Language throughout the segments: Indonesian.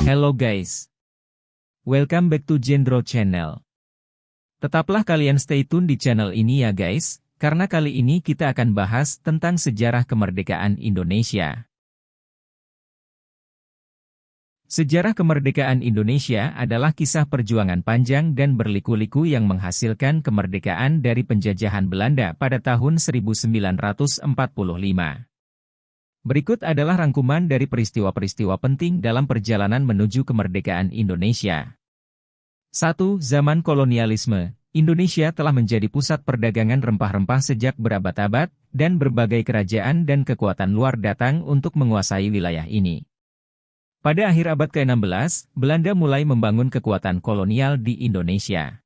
Hello guys, welcome back to Jendro Channel. Tetaplah kalian stay tune di channel ini ya guys, karena kali ini kita akan bahas tentang sejarah kemerdekaan Indonesia. Sejarah kemerdekaan Indonesia adalah kisah perjuangan panjang dan berliku-liku yang menghasilkan kemerdekaan dari penjajahan Belanda pada tahun 1945. Berikut adalah rangkuman dari peristiwa-peristiwa penting dalam perjalanan menuju kemerdekaan Indonesia. 1. Zaman kolonialisme. Indonesia telah menjadi pusat perdagangan rempah-rempah sejak berabad-abad, dan berbagai kerajaan dan kekuatan luar datang untuk menguasai wilayah ini. Pada akhir abad ke-16, Belanda mulai membangun kekuatan kolonial di Indonesia.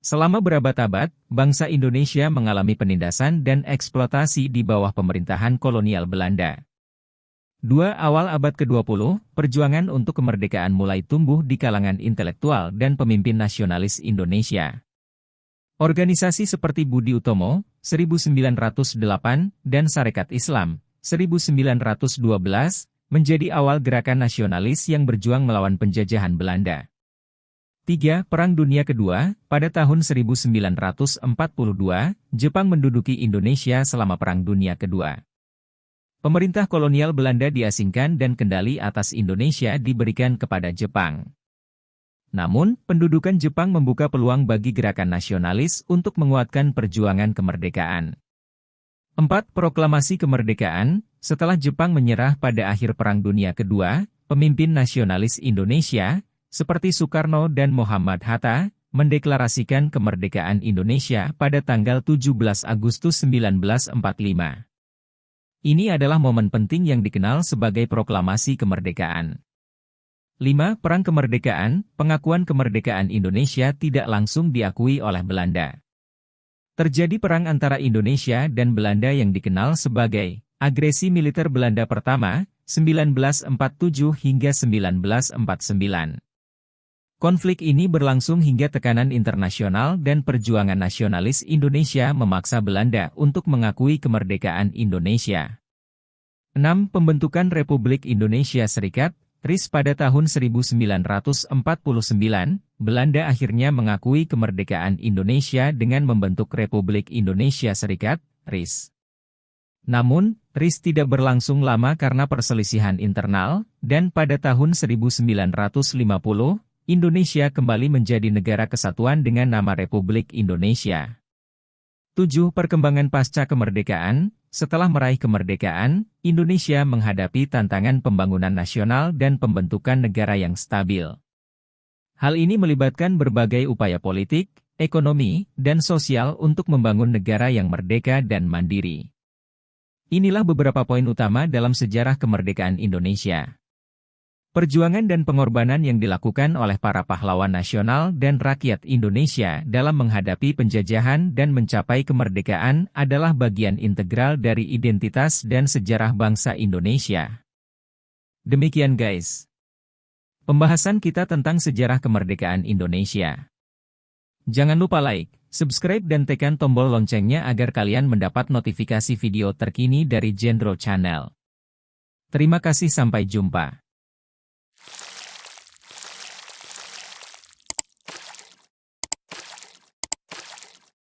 Selama berabad-abad, bangsa Indonesia mengalami penindasan dan eksploitasi di bawah pemerintahan kolonial Belanda. 2. Awal abad ke-20, perjuangan untuk kemerdekaan mulai tumbuh di kalangan intelektual dan pemimpin nasionalis Indonesia. Organisasi seperti Budi Utomo, 1908, dan Sarekat Islam, 1912, menjadi awal gerakan nasionalis yang berjuang melawan penjajahan Belanda. 3. Perang Dunia Kedua. Pada tahun 1942, Jepang menduduki Indonesia selama Perang Dunia Kedua. Pemerintah kolonial Belanda diasingkan dan kendali atas Indonesia diberikan kepada Jepang. Namun, pendudukan Jepang membuka peluang bagi gerakan nasionalis untuk menguatkan perjuangan kemerdekaan. 4. Proklamasi kemerdekaan. Setelah Jepang menyerah pada akhir Perang Dunia Kedua, pemimpin nasionalis Indonesia, seperti Soekarno dan Muhammad Hatta, mendeklarasikan kemerdekaan Indonesia pada tanggal 17 Agustus 1945. Ini adalah momen penting yang dikenal sebagai proklamasi kemerdekaan. 5. Perang kemerdekaan. Pengakuan kemerdekaan Indonesia tidak langsung diakui oleh Belanda. Terjadi perang antara Indonesia dan Belanda yang dikenal sebagai agresi militer Belanda pertama, 1947 hingga 1949. Konflik ini berlangsung hingga tekanan internasional dan perjuangan nasionalis Indonesia memaksa Belanda untuk mengakui kemerdekaan Indonesia. 6. Pembentukan Republik Indonesia Serikat, RIS pada tahun 1949, Belanda akhirnya mengakui kemerdekaan Indonesia dengan membentuk Republik Indonesia Serikat, RIS. Namun, RIS tidak berlangsung lama karena perselisihan internal, dan pada tahun 1950, Indonesia kembali menjadi negara kesatuan dengan nama Republik Indonesia. 7. Perkembangan pasca kemerdekaan. Setelah meraih kemerdekaan, Indonesia menghadapi tantangan pembangunan nasional dan pembentukan negara yang stabil. Hal ini melibatkan berbagai upaya politik, ekonomi, dan sosial untuk membangun negara yang merdeka dan mandiri. Inilah beberapa poin utama dalam sejarah kemerdekaan Indonesia. Perjuangan dan pengorbanan yang dilakukan oleh para pahlawan nasional dan rakyat Indonesia dalam menghadapi penjajahan dan mencapai kemerdekaan adalah bagian integral dari identitas dan sejarah bangsa Indonesia. Demikian guys, pembahasan kita tentang sejarah kemerdekaan Indonesia. Jangan lupa like, subscribe dan tekan tombol loncengnya agar kalian mendapat notifikasi video terkini dari Jendro Channel. Terima kasih, sampai jumpa.